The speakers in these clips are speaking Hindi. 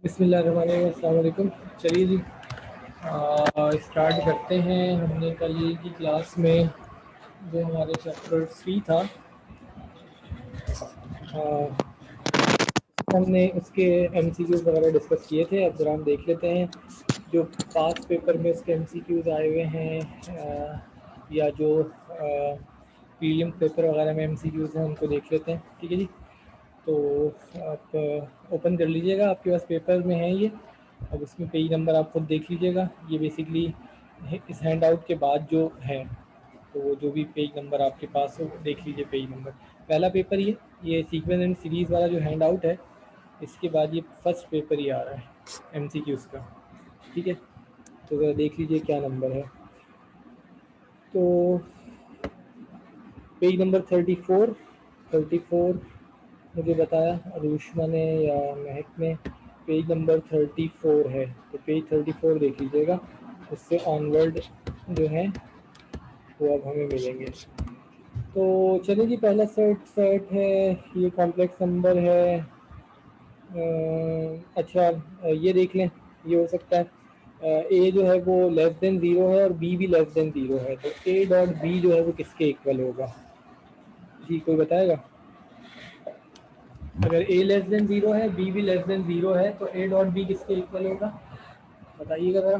बिस्मिल्लाहिर्रहमानिर्रहीम, अस्सलाम वालेकुम। चलिए जी, स्टार्ट करते हैं। हमने कल की क्लास में जो हमारे चैप्टर 3 था, हमने उसके MCQs वगैरह डिस्कस किए थे। अब ज़रा हम देख लेते हैं जो पास पेपर में उसके MCQs आए हुए हैं, या जो प्रीलिम पेपर वगैरह में MCQs हैं, उनको देख लेते हैं। ठीक है जी, तो आप ओपन कर लीजिएगा, आपके पास पेपर में है ये। अब इसमें पेज नंबर आप खुद देख लीजिएगा। ये बेसिकली इस हैंड आउट के बाद जो है, तो जो भी पेज नंबर आपके पास हो देख लीजिए। पेज नंबर पहला पेपर ये सीक्वेंस एंड सीरीज़ वाला जो हैंड आउट है, इसके बाद ये फर्स्ट पेपर ही आ रहा है MCQs का। ठीक है, तो ज़रा देख लीजिए क्या नंबर है। तो पेज नंबर 34 मुझे बताया अरुष्मा ने या महक ने, पेज नंबर 34 है। तो पेज 34 देख लीजिएगा, उससे ऑनवर्ड जो है वो अब हमें मिलेंगे। तो चलिए जी, पहला सेट है, ये कॉम्प्लेक्स नंबर है। अच्छा, ये देख लें, ये हो सकता है ए जो है वो लेस देन 0 है और बी भी लेस देन 0 है। तो ए डॉट बी जो है वो किसके इक्वल होगा जी, कोई बताएगा? अगर ए लेस देन 0 है, बी भी लेस देन 0 है, तो ए डॉट बी किसके इक्वल होगा, बताइएगा ज़रा।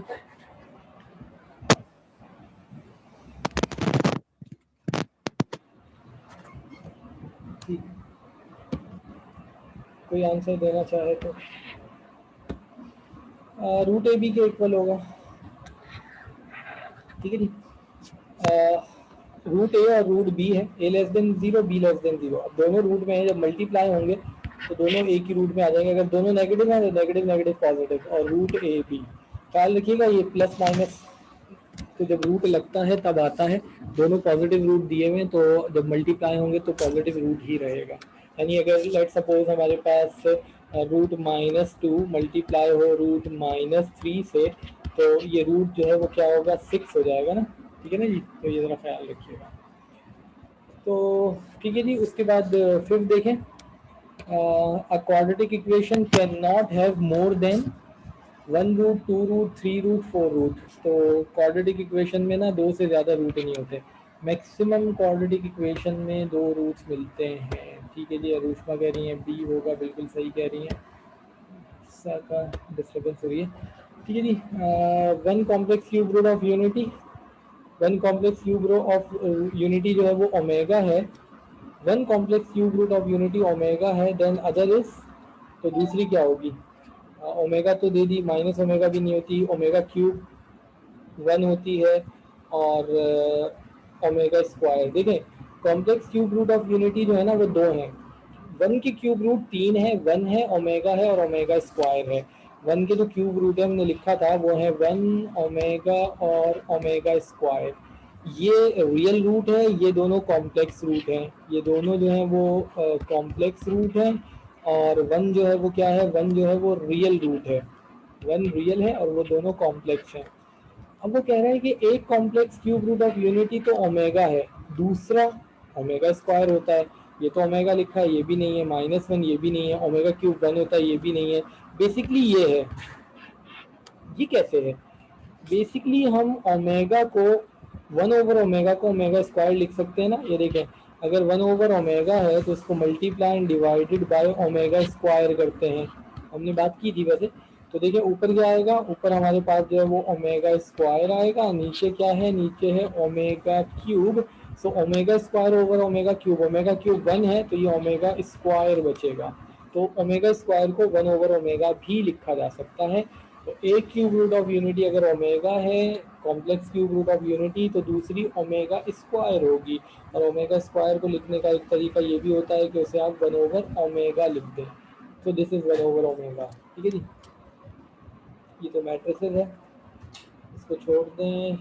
ठीक, कोई आंसर देना चाहे तो रूट ए बी के इक्वल होगा। ठीक है जी, रूट ए और रूट बी है, A less than 0, B less than 0। अब दोनों रूट में है, जब मल्टीप्लाई होंगे तो दोनों एक ही रूट में आ जाएंगे। अगर दोनों नेगेटिव है तो नेगेटिव नेगेटिव पॉजिटिव, और रूट ए बी ख्याल रखिएगा, ये प्लस माइनस तो जब रूट लगता है तब आता है। दोनों पॉजिटिव रूट दिए हुए, तो जब मल्टीप्लाई होंगे तो पॉजिटिव रूट ही रहेगा। यानी अगर लेट सपोज हमारे पास रूट -2 मल्टीप्लाई हो रूट -3 से, तो ये रूट जो है वो क्या होगा, 6 हो जाएगा ना। ठीक है ना जी, तो ये ज़रा ख्याल रखिएगा। तो ठीक है जी, उसके बाद फिर देखें, a quadratic equation can not have more than 1 root, 2 root, 3 root, 4 root. तो क्वाड्रेटिक इक्वेशन में ना दो से ज़्यादा रूट नहीं होते। मैक्सिमम क्वाड्रेटिक इक्वेशन में 2 रूट्स मिलते हैं। ठीक है जी, अरुष्मा कह रही हैं बी होगा, बिल्कुल सही कह रही हैं। सा का डिस्टर्बेंस हो रही है। ठीक है जी, one complex cube root of unity, one complex cube root of unity जो है वो ओमेगा है। One complex cube root of unity omega है, देन अदर इज, तो दूसरी क्या होगी? ओमेगा तो दे दी, माइनस ओमेगा भी नहीं होती, ओमेगा क्यूब 1 होती है, और ओमेगा स्क्वायर। देखें, complex cube root of unity जो है ना वो 2 है। 1 की क्यूब रूट 3 है, 1 है, ओमेगा है और ओमेगा स्क्वायर है। 1 के जो क्यूब रूट है हमने लिखा था वो है 1 ओमेगा और ओमेगा स्क्वायर। ये रियल रूट है, ये दोनों कॉम्प्लेक्स रूट हैं। ये दोनों जो है वो कॉम्प्लेक्स रूट हैं, और 1 जो है वो क्या है, 1 जो है वो रियल रूट है। 1 रियल है और वो दोनों कॉम्प्लेक्स हैं। अब वो कह रहे हैं कि एक complex cube root of unity तो ओमेगा है, दूसरा ओमेगा स्क्वायर होता है। ये तो ओमेगा लिखा है, ये भी नहीं है, -1 ये भी नहीं है, ओमेगा क्यूब 1 होता है, ये भी नहीं है। बेसिकली ये है, ये कैसे है? बेसिकली हम ओमेगा को 1 ओवर ओमेगा को ओमेगा स्क्वायर लिख सकते हैं ना। ये देखें, अगर 1 ओवर ओमेगा है तो इसको multiply and divided by omega square करते हैं। हमने बात की थी वैसे। तो देखिए ऊपर क्या आएगा, ऊपर हमारे पास जो है वो ओमेगा स्क्वायर आएगा, नीचे क्या है, नीचे है omega cube. So omega square over omega cube 1 है, तो ये ओमेगा स्क्वायर बचेगा। तो ओमेगा स्क्वायर को 1 ओवर ओमेगा भी लिखा जा सकता है। तो एक क्यूब रूट ऑफ यूनिटी अगर ओमेगा है, complex cube root of unity, तो दूसरी ओमेगा स्क्वायर होगी। और ओमेगा स्क्वायर को लिखने का एक तरीका ये भी होता है कि उसे आप 1 ओवर ओमेगा लिख दें। तो दिस इज 1 ओवर ओमेगा। ठीक है जी, ये तो मैट्रिसेस है, इसको छोड़ दें।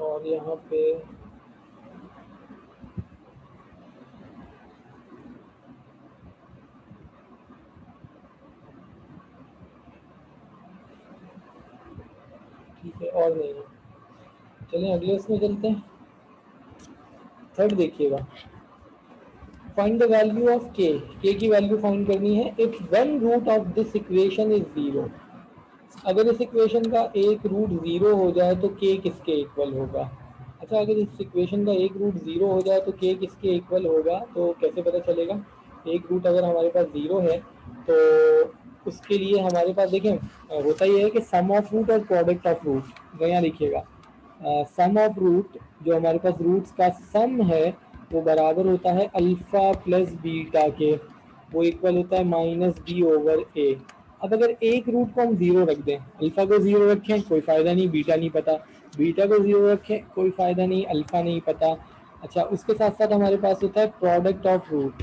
और यहाँ पे ठीक है, और नहीं है। चलिए अगले उसमें चलते हैं। थर्ड देखिएगा, फाइंड द वैल्यू ऑफ के की वैल्यू फाइंड करनी है if one root of this equation is zero. अगर इस इक्वेशन का एक रूट जीरो हो जाए तो के किसके इक्वल होगा। अच्छा, अगर इस इक्वेशन का एक रूट जीरो हो जाए तो के किसके इक्वल होगा, तो कैसे पता चलेगा। एक रूट अगर हमारे पास जीरो है तो उसके लिए हमारे पास देखें होता ही है कि सम ऑफ रूट और प्रोडक्ट ऑफ रूट। तो यहाँ देखिएगा सम ऑफ रूट, जो हमारे पास रूट्स का सम है वो बराबर होता है अल्फा प्लस बीटा के, वो इक्वल होता है माइनस बी ओवर ए। अब अगर एक रूट को हम जीरो रख दें, अल्फा को जीरो रखें कोई फायदा नहीं, बीटा नहीं पता, बीटा को जीरो रखें कोई फायदा नहीं, अल्फा नहीं पता। अच्छा, उसके साथ साथ हमारे पास होता है प्रोडक्ट ऑफ रूट।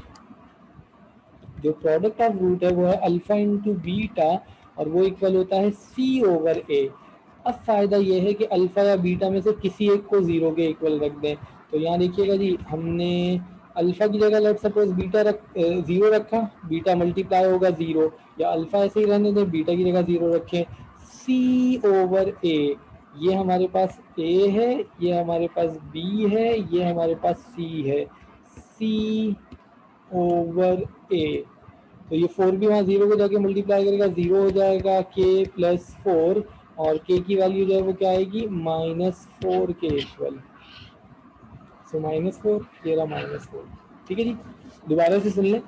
जो प्रोडक्ट ऑफ रूट है वो है अल्फा इंटू बीटा और वो इक्वल होता है सी ओवर ए। अब फायदा ये है कि अल्फा या बीटा में से किसी एक को जीरो के इक्वल रख दें। तो यहाँ देखिएगा जी, हमने अल्फा की जगह लेट सपोज बीटा जीरो रखा, बीटा मल्टीप्लाई होगा जीरो, या अल्फा ऐसे ही रहने दें, बीटा की जगह जीरो रखें, सी ओवर ए। ये हमारे पास ए है, ये हमारे पास बी है, ये हमारे पास सी है, सी ओवर ए। तो ये फोर भी वहाँ जीरो को जाके मल्टीप्लाई करेगा, जीरो हो जाएगा के प्लस फोर, और के की वैल्यू जो है वो क्या आएगी माइनस फोर के इक्वल। सो माइनस फोर, ये रहा माइनस फोर। ठीक है जी, दोबारा से सुन लें।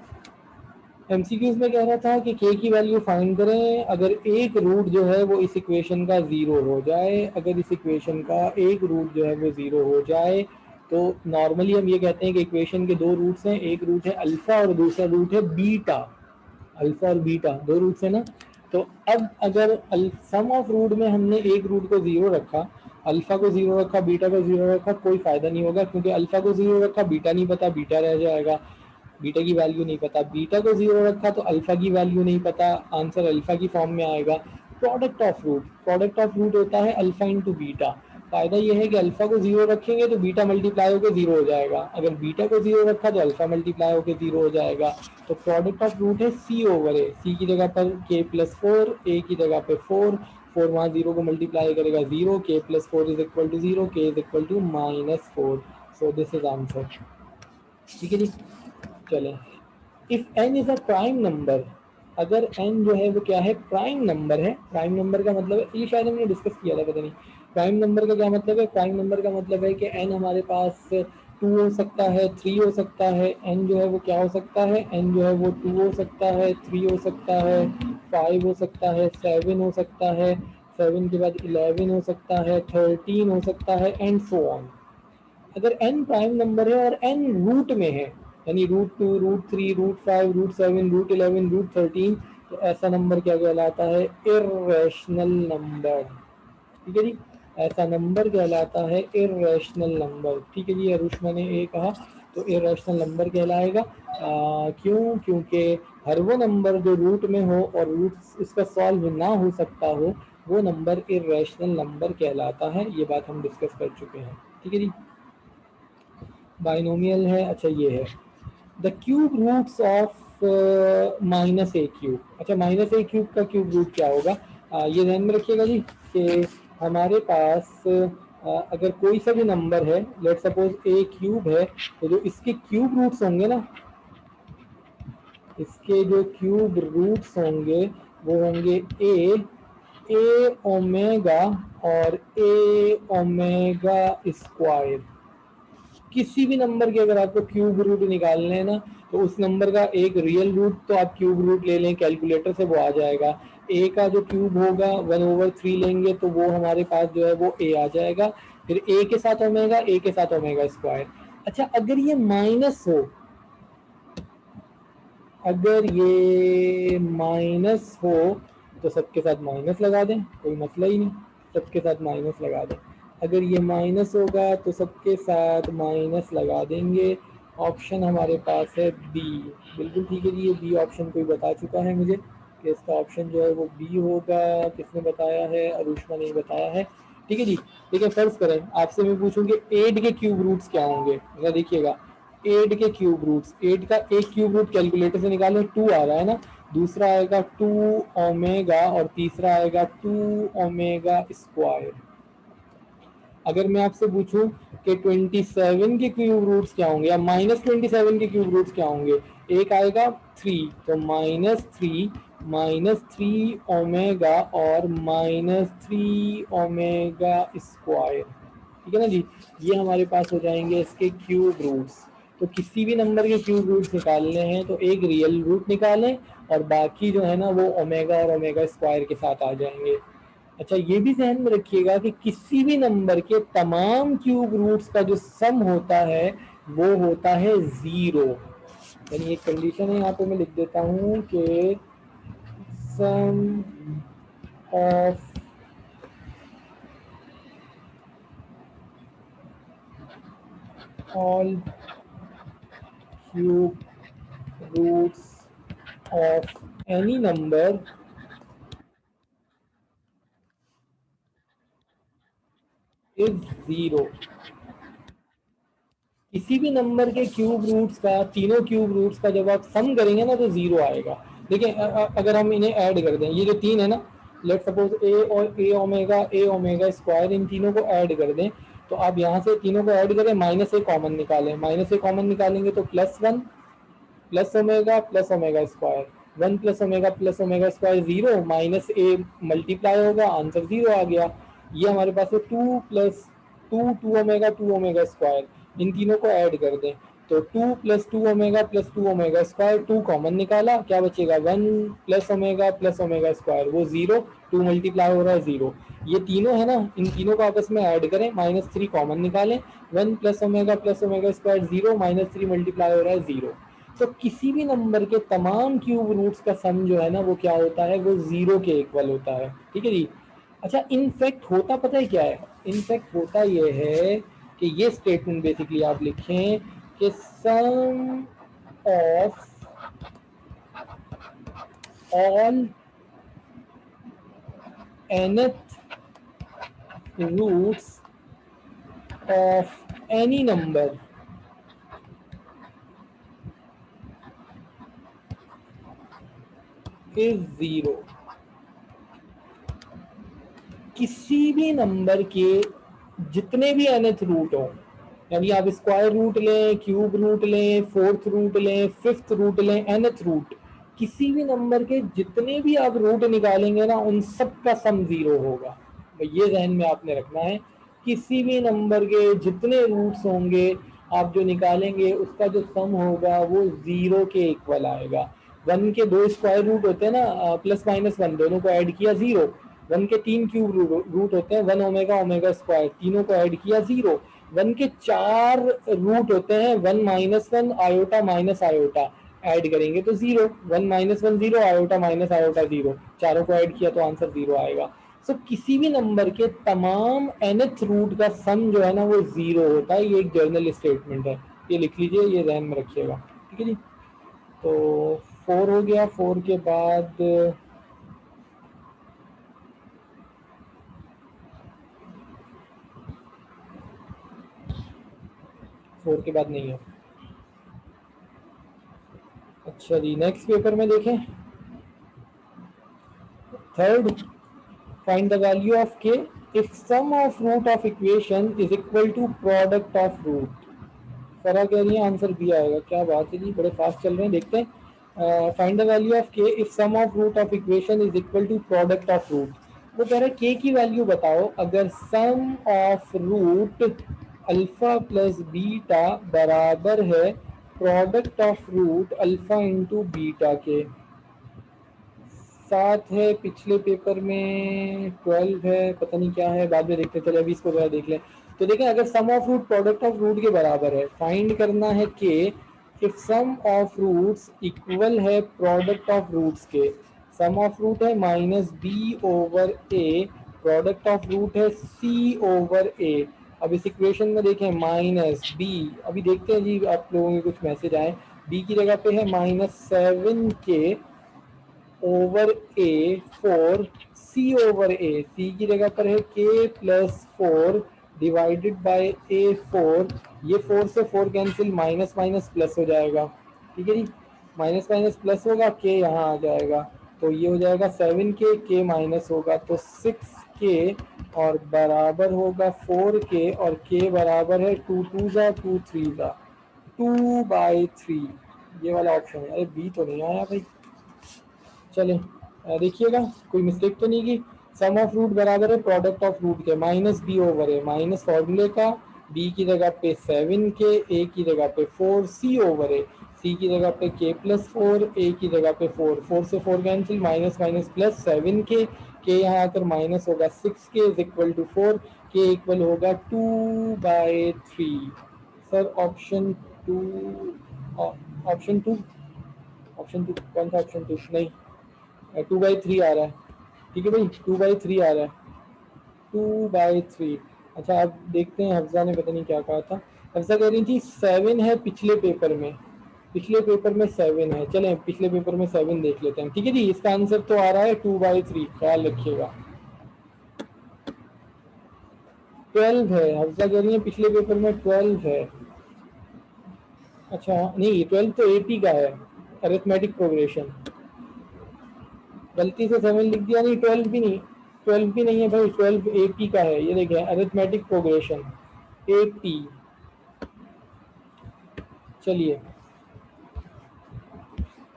एमसीक्यूज में कह रहा था कि के की वैल्यू फाइंड करें अगर एक रूट जो है वो इस इक्वेशन का जीरो हो जाए। अगर इस इक्वेशन का एक रूट जो है वो जीरो हो जाए तो नॉर्मली हम ये कहते हैं कि इक्वेशन के दो रूट्स हैं, एक रूट है अल्फा और दूसरा रूट है बीटा। अल्फा और बीटा दो रूट्स है ना। तो अब अगर सम ऑफ रूट में हमने एक रूट को जीरो रखा, अल्फा को जीरो रखा, बीटा को जीरो रखा, कोई फायदा नहीं होगा क्योंकि अल्फा को जीरो रखा बीटा नहीं पता, बीटा रह जाएगा, बीटा की वैल्यू नहीं पता, बीटा को जीरो रखा तो अल्फा की वैल्यू नहीं पता, आंसर अल्फा की फॉर्म में आएगा। Product of root, product of root होता है अल्फा इंटू बीटा। फायदा यह है कि अल्फा को जीरो रखेंगे तो बीटा मल्टीप्लाई होकर जीरो हो जाएगा, अगर बीटा को जीरो रखा तो अल्फा मल्टीप्लाई होकर जीरो हो जाएगा। तो प्रोडक्ट ऑफ रूट है सी ओवर ए, सी की जगह पर के प्लस फोर, ए की जगह पे फोर, फोर वहाँ जीरो को मल्टीप्लाई करेगा zero, K plus four is equal to zero, K is equal to minus four. So this is answer. ठीक है जी, चलें। If N is a prime number, अगर एन जो है वो क्या है प्राइम नंबर है। प्राइम नंबर का मतलब है, ये शायद हमने डिस्कस किया था, पता नहीं प्राइम नंबर का क्या मतलब है। प्राइम नंबर का मतलब है कि एन हमारे पास टू हो सकता है, थ्री हो सकता है। एन जो है वो क्या हो सकता है, एन जो है वो टू हो सकता है, थ्री हो सकता है, फाइव हो सकता है, सेवन हो सकता है, सेवन के बाद 11 हो सकता है, 13 हो सकता है, एंड सो ऑन। अगर n प्राइम नंबर है और n रूट में है, यानी root two, root three, root five, root seven, root 11, root 13, तो ऐसा नंबर क्या कहलाता है इर्रेशनल नंबर। ठीक है जी, ऐसा नंबर कहलाता है इर्रेशनल नंबर। ठीक है जी, अरुष्मा ने ये कहा, तो इर्रेशनल नंबर कहलाएगा। क्यों, क्योंकि हर वो नंबर जो रूट में हो और रूट इसका सॉल्व ना हो सकता हो वो नंबर इर्रेशनल नंबर कहलाता है। ये बात हम डिस्कस कर चुके हैं। ठीक है जी, बाइनोमियल है। अच्छा, ये है the cube roots of minus a cube. अच्छा, माइनस ए क्यूब का क्यूब रूट क्या होगा, ये ध्यान में रखिएगा जी कि हमारे पास अगर कोई सा भी नंबर है, लेट सपोज ए क्यूब है, तो जो इसके क्यूब रूट्स होंगे ना, इसके जो क्यूब रूट्स होंगे वो होंगे ए ओमेगा और ए ओमेगा स्क्वायर। किसी भी नंबर के अगर आपको क्यूब रूट निकालने हैं ना, तो उस नंबर का एक रियल रूट तो आप क्यूब रूट ले लें, कैलकुलेटर से वो आ जाएगा। ए का जो क्यूब होगा 1/3 लेंगे तो वो हमारे पास जो है वो ए आ जाएगा। फिर ए के साथ ओमेगा, ए के साथ ओमेगा स्क्वायर। अच्छा, अगर ये माइनस हो, अगर ये माइनस हो तो सबके साथ माइनस लगा दें, कोई मसला ही नहीं, सबके साथ माइनस लगा दें। अगर ये माइनस होगा तो सबके साथ माइनस लगा देंगे। ऑप्शन हमारे पास है बी। बिल्कुल ठीक है जी, ये बी ऑप्शन कोई बता चुका है मुझे कि इसका ऑप्शन जो है वो बी होगा। किसने बताया है, अरुष्मा ने बताया है। ठीक है जी, देखिए फर्ज करें आपसे मैं पूछूं कि 8 के क्यूब रूट्स क्या होंगे, जरा देखिएगा। 8 के क्यूब रूट्स, 8 का एक क्यूब रूट कैलकुलेटर से निकालें, 2 आ रहा है ना, दूसरा आएगा 2 ओमेगा और तीसरा आएगा 2 ओमेगा स्क्वायर। अगर मैं आपसे पूछूं कि 27 के क्यूब रूट्स क्या होंगे या -27 के क्यूब रूट्स क्या होंगे, एक आएगा 3, तो -3 ओमेगा और -3 ओमेगा स्क्वायर, ठीक है ना जी। ये हमारे पास हो जाएंगे इसके क्यूब रूट्स। तो किसी भी नंबर के क्यूब रूट्स निकालने हैं तो एक रियल रूट निकालें और बाकी जो है ना वो ओमेगा और ओमेगा स्क्वायर के साथ आ जाएंगे। अच्छा, ये भी ध्यान में रखिएगा कि किसी भी नंबर के तमाम क्यूब रूट्स का जो सम होता है वो होता है 0। यानी एक कंडीशन है, यहाँ पे मैं लिख देता हूँ कि sum of all cube roots of any number is 0। किसी भी नंबर के क्यूब रूट्स का, तीनों क्यूब रूट्स का जब आप सम करेंगे ना तो 0 आएगा। देखिए अगर हम इन्हें ऐड कर दें, ये जो तीन है ना, लेट सपोज ए और ए ओमेगा स्क्वायर, इन तीनों को ऐड कर दें, तो आप यहाँ से तीनों को ऐड करें, -a कॉमन निकालें, -a कॉमन निकालेंगे तो +1 plus omega square, 1 plus omega square 0, -a multiply होगा, आंसर 0 आ गया। ये हमारे पास है 2 प्लस 2 ओमेगा स्क्वायर, इन तीनों को ऐड कर दें तो 2 plus two omega square, 2 common निकाला, क्या बचेगा 1 प्लस ओमेगा स्क्वायर, वो 0, 2 मल्टीप्लाई हो रहा है 0। ये तीनों है ना, इन तीनों को आपस में ऐड करें, -3 कॉमन निकालें, 1 प्लस ओमेगा स्क्वायर 0, -3 मल्टीप्लाई हो रहा है 0। तो किसी भी नंबर के तमाम क्यूब रूट्स का सम जो है ना वो क्या होता है, वो 0 के इक्वल होता है, ठीक है जी। अच्छा, इनफैक्ट होता पता है क्या है, इनफैक्ट होता ये है कि ये स्टेटमेंट बेसिकली आप लिखें कि sum of all nth roots of any number is 0। किसी भी नंबर के जितने भी nth रूट हो, यानी आप स्क्वायर रूट लें, क्यूब रूट लें, फोर्थ रूट लें, फिफ्थ रूट लें, nth रूट, किसी भी नंबर के जितने भी आप रूट निकालेंगे ना उन सब का सम 0 होगा। ये ध्यान में आपने रखना है, किसी भी नंबर के जितने रूट्स होंगे आप जो निकालेंगे उसका जो सम होगा वो 0 के इक्वल आएगा। 1 के 2 स्क्वायर रूट होते हैं ना, +-1 दोनों को ऐड किया 0। 1 के 3 क्यूब रूट होते हैं, 1 ओमेगा ओमेगा स्क्वायर, तीनों को ऐड किया 0। 1 के 4 रूट होते हैं, 1 - 1 आयोटा माइनस आयोटा, ऐड करेंगे तो 0, 1 - 1 0, आयोटा माइनस आयोटा 0, चारों को ऐड किया तो आंसर 0 आएगा। सो किसी भी नंबर के तमाम nth रूट का सम जो है ना वो 0 होता है। ये एक जर्नल स्टेटमेंट है, ये लिख लीजिए, ये ध्यान में रखिएगा, ठीक है जी। तो 4 हो गया, 4 के बाद 4 के बाद नहीं है। अच्छा जी, नेक्स्ट पेपर में देखें, third, find the value of K if sum of root of equation is equal to product of root. Farah कह रही है आंसर बी आएगा, क्या बात है जी, बड़े फास्ट चल रहे हैं। देखते हैं, find the value of K if sum of root of equation is equal to product of root. वो कह रहे हैं के की वैल्यू बताओ अगर sum of root alpha plus beta बराबर है product of root alpha into beta के। 7 है, पिछले पेपर में 12 है, पता नहीं क्या है, बाद में देखते हैं, चलो अभी इसको जरा देख लें। तो देखें, अगर sum of root product of root के बराबर है, फाइंड करना है कि if sum of roots equal है प्रोडक्ट ऑफ रूट्स के। सम ऑफ रूट है -b/a, प्रोडक्ट ऑफ रूट है c/a। अब इस इक्वेशन में देखें -b, अभी देखते हैं जी आप लोगों के कुछ मैसेज आए, b की जगह पे है -7k ओवर ए 4 सी ओवर ए, सी की जगह पर है के प्लस 4 डिवाइडेड बाय ए 4। ये 4 से 4 कैंसिल, माइनस माइनस प्लस हो जाएगा, ठीक है जी, माइनस माइनस प्लस होगा, के यहाँ आ जाएगा, तो ये हो जाएगा 7 के माइनस होगा तो 6 के और बराबर होगा 4k और k बराबर है 2 2 2 3 2/3। ये वाला ऑप्शन है। अरे बी तो नहीं आया भाई। चलें देखिएगा कोई मिस्टेक तो नहीं की। सम ऑफ रूट बराबर है प्रोडक्ट ऑफ रूट के माइनस बी ओवर है माइनस फॉर्मूले का बी की जगह पे 7k ए की जगह पे 4 सी ओवर है सी की जगह पे k+4 ए की जगह पे 4 4 से 4 cancel minus minus plus 7k यहाँ आकर माइनस होगा 6k इज इक्वल टू 4 के इक्वल होगा 2/3। Sir option two option two कौन सा ऑप्शन टू नहीं 2/3 आ रहा है। ठीक है भाई 2/3 आ रहा है 2/3। अच्छा अब देखते हैं हफ्सा ने पता नहीं क्या कहा था। हफ्सा कह रही थी 7 है पिछले पेपर में 7 है। चलें पिछले पेपर में 7 देख लेते हैं। ठीक है जी इसका आंसर तो आ रहा है 2/3 ख्याल रखिएगा। 12 है हफ्सा कह रही है पिछले पेपर में 12 है। अच्छा नहीं 12 तो एपी का है अरिथमेटिक प्रोग्रेशन। गलती से 7 लिख दिया नहीं 12 भी नहीं है भाई 12 एपी का है। ये देखें अरिथमेटिक प्रोग्रेशन एपी। चलिए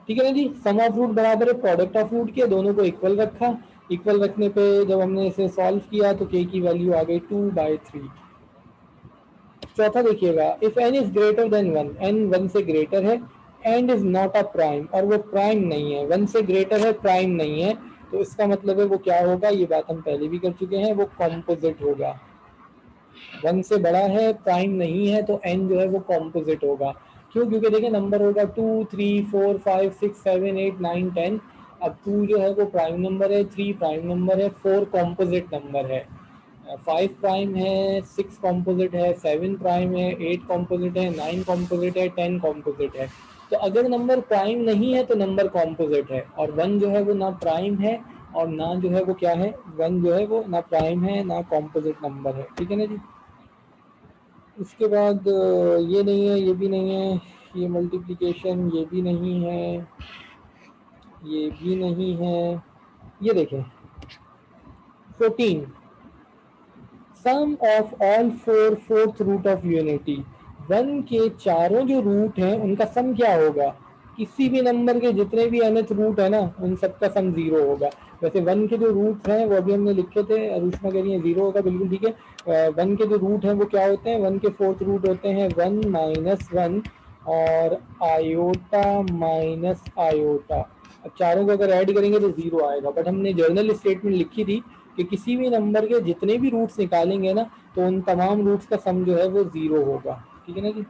ठीक है ना जी। सम ऑफ रूट बराबर है प्रोडक्ट ऑफ रूट के दोनों को इक्वल रखा। इक्वल रखने पे जब हमने इसे सॉल्व किया तो k की वैल्यू आ गई 2/3। चौथा देखिएगा if n is greater than 1 n 1 से ग्रेटर है and is not a prime और वो प्राइम नहीं है 1 से ग्रेटर है प्राइम नहीं है तो इसका मतलब है वो क्या होगा। ये बात हम पहले भी कर चुके हैं वो कॉम्पोजिट होगा। 1 से बड़ा है प्राइम नहीं है तो n जो है वो कॉम्पोजिट होगा। क्यों क्योंकि देखिए नंबर होगा 2 3 4 5 6 7 8 9 10। अब 2 जो है वो प्राइम नंबर है 3 प्राइम नंबर है 4 कॉम्पोजिट नंबर है 5 प्राइम है 6 कॉम्पोजिट है 7 प्राइम है 8 कॉम्पोजिट है 9 कॉम्पोजिट है 10 कॉम्पोजिट है। तो अगर नंबर प्राइम नहीं है तो नंबर कॉम्पोजिट है और 1 जो है वो ना प्राइम है और ना जो है वो क्या है 1 जो है वो ना प्राइम है ना कॉम्पोजिट नंबर है। ठीक है ना जी। उसके बाद ये नहीं है ये भी नहीं है ये मल्टीप्लिकेशन ये भी नहीं है ये भी नहीं है। ये देखें 14 sum of all fourth root of unity. 1 के चारों जो रूट हैं उनका सम क्या होगा। किसी भी नंबर के जितने भी nth रूट है ना उन सबका सम 0 होगा। वैसे 1 के जो रूट हैं वो अभी हमने लिखे थे अरुष्मा कह रही है 0 होगा बिल्कुल ठीक है। 1 के जो रूट हैं वो क्या होते हैं 1 के फोर्थ रूट होते हैं 1 -1 और आयोटा माइनस आयोटा। अब चारों को अगर ऐड करेंगे तो 0 आएगा बट हमने जर्नल स्टेटमेंट लिखी थी कि किसी भी नंबर के जितने भी रूट्स निकालेंगे ना तो उन तमाम रूट्स का सम जो है वो 0 होगा। ठीक है ना जी।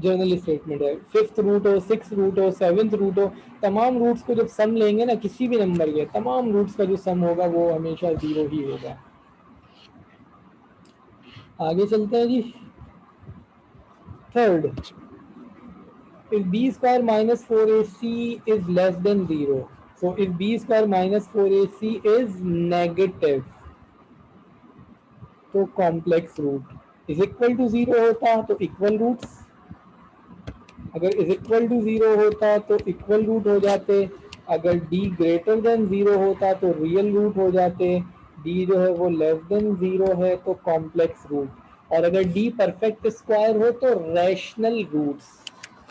जर्नल स्टेटमेंट है 5th रूट हो 6th रूट हो 7th रूट हो तमाम रूट्स को जब सम लेंगे ना किसी भी नंबर के तमाम रूट्स का जो सम होगा वो हमेशा 0 ही होगा। आगे चलते हैं जी। Third if b square minus 4ac is less than 0 so if b square minus 4ac is negative तो complex root is equal to 0 होता तो इक्वल रूट्स अगर इज इक्वल टू 0 होता तो इक्वल रूट हो जाते। अगर d ग्रेटर देन 0 होता तो रियल रूट हो जाते। d जो है वो लेस देन 0 है तो कॉम्प्लेक्स रूट और अगर d परफेक्ट स्क्वायर हो तो रैशनल रूट्स।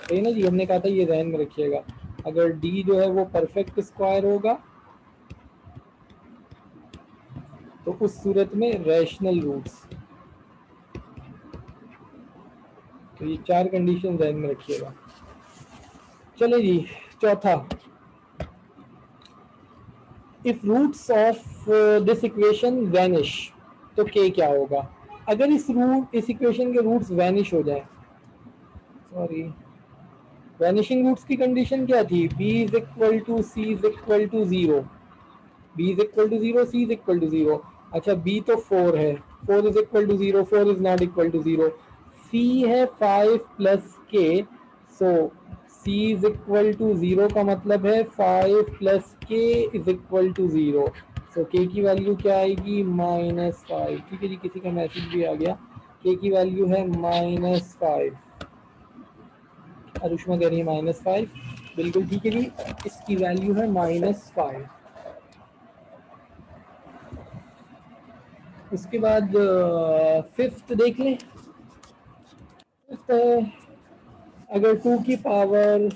सही ना जी हमने कहा था ये ध्यान में रखिएगा। अगर d जो है वो परफेक्ट स्क्वायर होगा तो उस सूरत में रैशनल रूट्स। तो ये 4 कंडीशन ध्यान में रखिएगा। चलिए जी चौथा if roots of this equation vanish तो k क्या होगा। अगर इस इक्वेशन के रूट्स वैनिश हो जाए सॉरी वैनिशिंग रूट्स की कंडीशन क्या थी b is equal to c is equal to 0 b is equal to 0 c is equal to 0। अच्छा b तो 4 है 4 is equal to 0 4 is not equal to 0। c है 5 plus k so c is equal to 0 का मतलब है 5 plus k is equal to 0 so k की वैल्यू क्या आएगी -5। ठीक है जी किसी का मैसेज भी आ गया k की वैल्यू है -5। अरुष्मा कह रही है -5 बिल्कुल ठीक है जी इसकी वैल्यू है -5। उसके बाद फिफ्थ देख लें। फिफ्थ है, अगर 2 की पावर,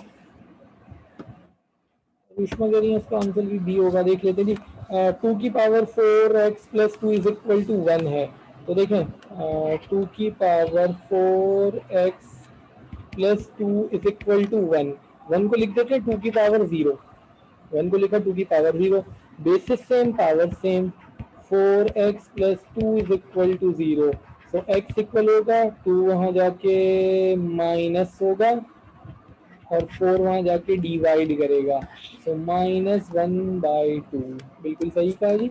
ऊष्मा कह रही है उसका आंसर भी बी होगा, देख लेते हैं जी। 2 की power 4x plus 2 is equal to 1 है, तो देखें 2 की power 4x plus 2 is equal to 1, 1 को लिख देते हैं 2 की पावर 0, 1 को लिखा 2 की power 0, basis same power same, 4x plus 2 is equal to 0, so x equal होगा 2 वहां जाके माइनस होगा और 4 वहां जाके डिवाइड करेगा, सो -1/2, बिल्कुल सही कहा जी।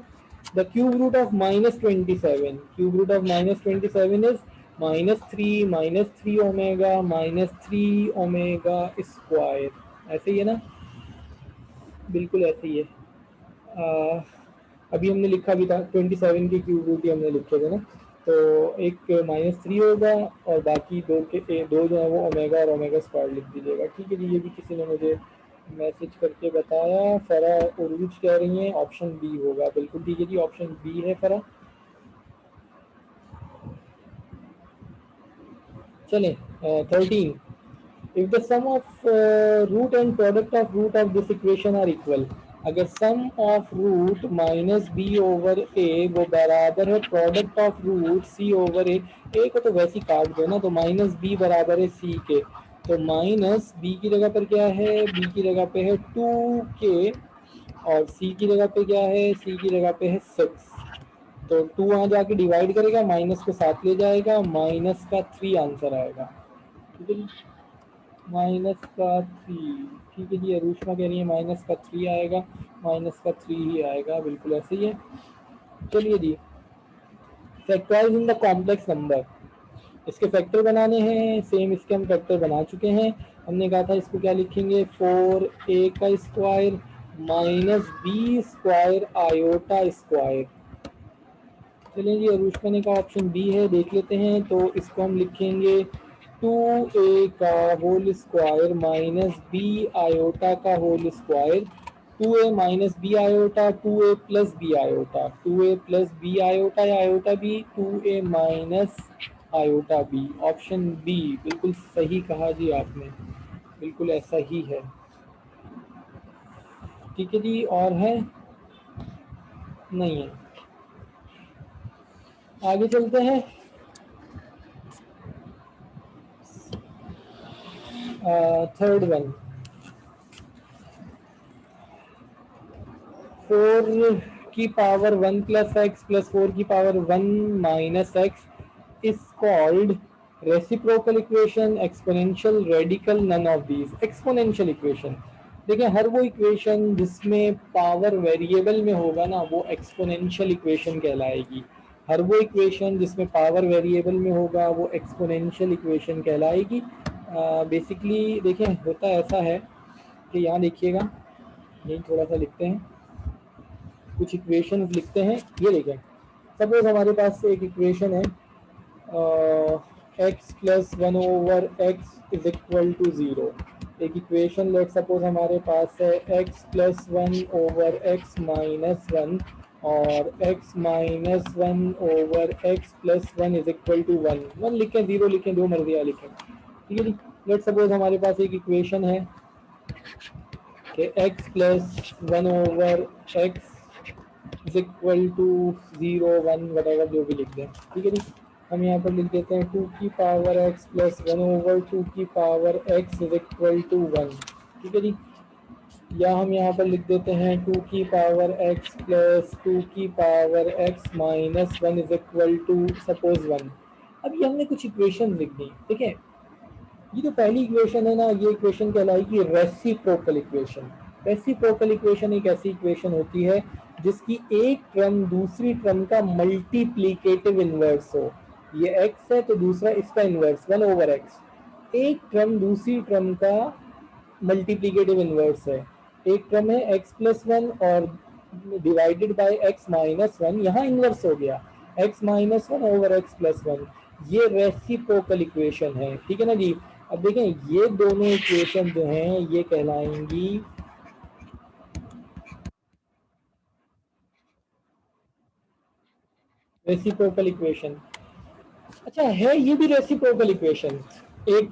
The cube root of -27, cube root of -27 is -3 omega -3 omega square, ऐसे ही है ना, बिल्कुल ऐसे ही है। अभी हमने लिखा भी था 27 के क्यूब रूट ही हमने लिखे थे ना, तो एक -3 होगा और बाकी दो जो है वो ओमेगा और ओमेगा स्क्वायर लिख दीजिएगा, ठीक है जी। ये भी किसी ने मुझे मैसेज करके बताया, फरा उर्वुज कह रही हैं ऑप्शन बी होगा, बिल्कुल ठीक है जी, ऑप्शन बी है फरा। चलें 13, if the sum of root and product of root of this equation are equal, अगर sum of root minus B over A वो बराबर है product of root C over A को तो वैसे ही काट दो ना, तो माइनस बी बराबर है सी के, तो माइनस बी की जगह पर क्या है, बी की जगह पे है 2k और सी की जगह पे क्या है, सी की जगह पे है 6, तो 2 वहाँ जाके डिवाइड करेगा, माइनस को साथ ले जाएगा, माइनस का 3 आंसर आएगा, ठीक है जी, माइनस का 3, ठीक है जी। अरुष्मा कह रही है माइनस का 3 आएगा, माइनस का 3 ही आएगा, बिल्कुल ऐसे ही है। चलिए जी, factorize in the complex number, इसके फैक्टर बनाने हैं, सेम इसके हम फैक्टर बना चुके हैं। हमने कहा था इसको क्या लिखेंगे, 4a का square minus B square iota square. चलिए जी, अरुष्का ने कहा ऑप्शन बी है, देख लेते हैं, तो इसको हम लिखेंगे 2a का whole square minus B iota का whole square, 2a minus B iota 2a plus B iota, 2a plus B iota या iota B, 2a minus iota B, option B बिल्कुल सही कहा जी आपने, बिल्कुल ऐसा ही है, ठीक है जी। और है नहीं है, आगे चलते हैं। थर्ड वन, 4 की पावर 1 प्लस एक्स प्लस 4 की power 1 minus x is called reciprocal equation, exponential, radical, none of these. Exponential equation, देखिए हर वो इक्वेशन जिसमें पावर वेरिएबल में होगा ना वो एक्सपोनेंशियल इक्वेशन कहलाएगी, हर वो इक्वेशन जिसमें पावर वेरिएबल में होगा वो एक्सपोनेंशियल इक्वेशन कहलाएगी। बेसिकली देखें होता ऐसा है कि यहाँ देखिएगा, यही थोड़ा सा लिखते हैं, कुछ इक्वेशन लिखते हैं, ये देखें, सपोज हमारे पास एक इक्वेशन है x plus 1/x is equal to 0, एक इक्वेशन लेट सपोज हमारे पास है एक्स प्लस 1/x माइनस 1 और x minus 1/x plus 1 is equal to 1, 1 लिखें 0 लिखें जो मर्जी है लिखें, ठीक है जी। लेट सपोज हमारे पास एक इक्वेशन है कि x plus 1/x is equal to 0 1 whatever जो भी लिख दें, ठीक है जी। हम यहाँ पर लिख देते हैं 2 की पावर x प्लस 1/2 की power x is equal to 1, ठीक है जी। या हम यहाँ पर लिख देते हैं 2 की पावर x प्लस 2 की power x minus 1 is equal to suppose 1। अब ये हमने कुछ इक्वेशन लिख दी, ठीक है। ये जो पहली इक्वेशन है ना, ये इक्वेशन कहलाएगी रेसिप्रोकल इक्वेशन। रेसिप्रोकल इक्वेशन एक ऐसी इक्वेशन होती है जिसकी एक टर्म दूसरी टर्म का मल्टीप्लीकेटिव इनवर्स हो, ये x है तो दूसरा इसका इनवर्स 1/x, एक टर्म दूसरी टर्म का मल्टीप्लीकेटिव इनवर्स है, एक टर्म है x प्लस 1 और डिवाइडेड बाय x माइनस 1, यहाँ इनवर्स हो गया x माइनस 1/x प्लस 1, ये रेसिप्रोकल इक्वेशन है, ठीक है ना जी। अब देखें ये दोनों इक्वेशन जो हैं ये कहलाएंगी रेसिप्रोकल इक्वेशन। अच्छा है ये भी रेसिप्रोकल इक्वेशन, एक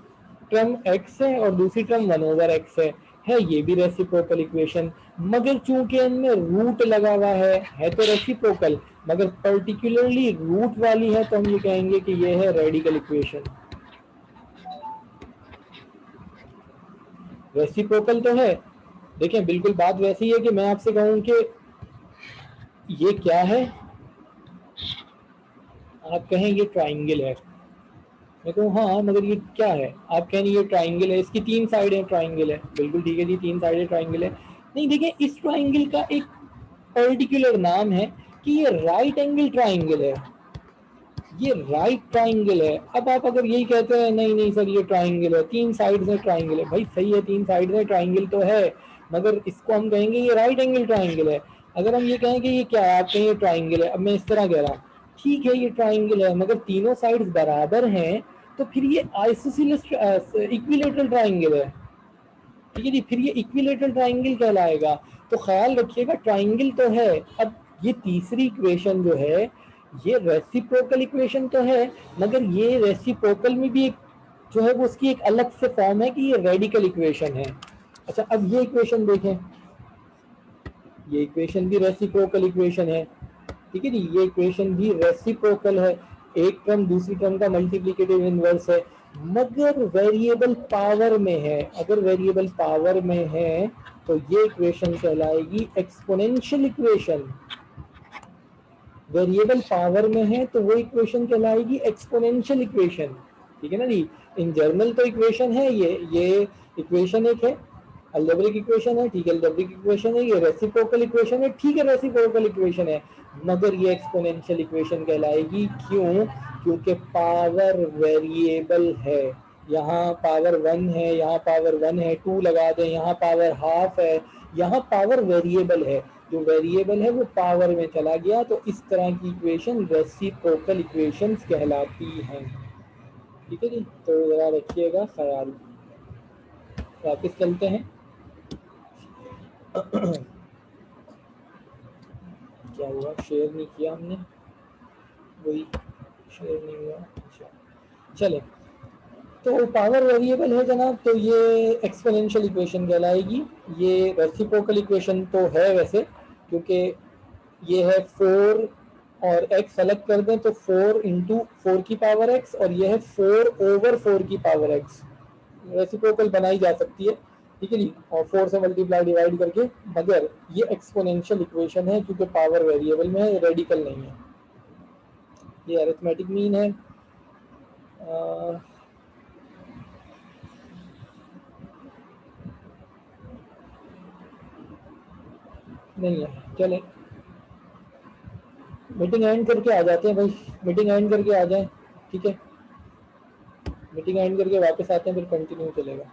टर्म x है और दूसरी टर्म 1/x है ये भी रेसिप्रोकल इक्वेशन, मगर चूंकि इनमें रूट लगा हुआ है तो रेसिप्रोकल, मगर पर्टिकुलरली रूट वाली है तो हम ये कहेंगे कि ये है रेडिकल इक्वेशन। रेसिप्रोकल तो है, देखें बिल्कुल बात वैसी है कि मैं आपसे कहूं कि ये क्या है, आप कहें ये ट्राइंगल है, मैं कहूँ हाँ मगर ये क्या है, आप कहें ये ट्राइंगल है, इसकी 3 साइड है, ट्राइंगल है, बिल्कुल ठीक है जी 3 साइड ट्राइंगल है। नहीं देखिए इस ट्राइंगल का एक पर्टिकुलर नाम है कि ये राइट एंगल ट्राइंगल है, ये राइट ट्राइंगल है। अब आप अगर यही कहते हैं नहीं नहीं सर ये ट्राइंगल है, 3 साइड से ट्राइंगल है, भाई सही है 3 साइड से ट्राइंगल तो है, मगर इसको हम कहेंगे ये राइट एंगल ट्राइंगल है। अगर हम ये कहें कि ये क्या है, आप कहें ये ट्राइंगल है, अब मैं इस तरह कह रहा हूँ ठीक है ये ट्राइंगल है मगर तीनों साइड्स बराबर हैं, तो फिर ये आइसोसेलेस इक्विलेटरल ट्राइंगल है, ठीक है जी, फिर ये इक्विलेटरल ट्राइंगल कहलाएगा। तो ख्याल रखिएगा ट्राइंगल तो है। अब ये तीसरी इक्वेशन जो है ये रेसिप्रोकल इक्वेशन तो है, मगर ये रेसिप्रोकल में भी एक जो है वो उसकी एक अलग से फॉर्म है कि ये रेडिकल इक्वेशन है। अच्छा अब ये इक्वेशन देखें, ये इक्वेशन भी रेसिप्रोकल इक्वेशन है, ठीक है जी, ये इक्वेशन भी रेसिप्रोकल है, एक टर्म दूसरी टर्म का मल्टीप्लिकेटिव इनवर्स है, मगर वेरिएबल पावर में है। अगर वेरिएबल पावर में है तो ये इक्वेशन कहलाएगी एक्सपोनेंशियल इक्वेशन, वेरिएबल पावर में है तो वो इक्वेशन कहलाएगी एक्सपोनेंशियल इक्वेशन, ठीक है ना जी। इन जर्नल तो इक्वेशन है, ये इक्वेशन एक है, अलजेब्रिक इक्वेशन है, ठीक है अलजेब्रिक इक्वेशन है, ये रेसिप्रोकल इक्वेशन है, ठीक है रेसिप्रोकल इक्वेशन है, मगर ये एक्सपोनेंशियल इक्वेशन कहलाएगी। क्यों? क्योंकि पावर वेरिएबल है, यहाँ पावर 1 है, यहाँ पावर 1 है, 2 लगा दें, यहाँ पावर हाफ है, यहाँ पावर वेरिएबल है, जो वेरिएबल है वो पावर में चला गया, तो इस तरह की इक्वेशन रेसिप्रोकल इक्वेशंस कहलाती हैं, ठीक है जी। तो जरा रखिएगा ख्याल, वापस चलते हैं। क्या हुआ, शेयर नहीं किया हमने, वही शेयर नहीं हुआ, अच्छा चले। तो पावर वेरिएबल है जनाब, तो ये एक्सपोनेंशियल इक्वेशन कहलाएगी। ये रेसिप्रोकल इक्वेशन तो है वैसे, क्योंकि ये है 4 और x अलग कर दें तो 4 इंटू 4 की पावर x, और ये है 4/4 की पावर x, रेसिप्रोकल बनाई जा सकती है, ठीक है जी, और 4 से मल्टीप्लाई डिवाइड करके, मगर ये एक्सपोनेंशियल इक्वेशन है क्योंकि पावर वेरिएबल में है, रेडिकल नहीं है। ये अरिथमेटिक मीन है, नहीं है, चले मीटिंग एंड करके आ जाते हैं भाई, मीटिंग एंड करके आ जाएं, ठीक है, मीटिंग एंड करके वापस आते हैं, फिर कंटिन्यू चलेगा।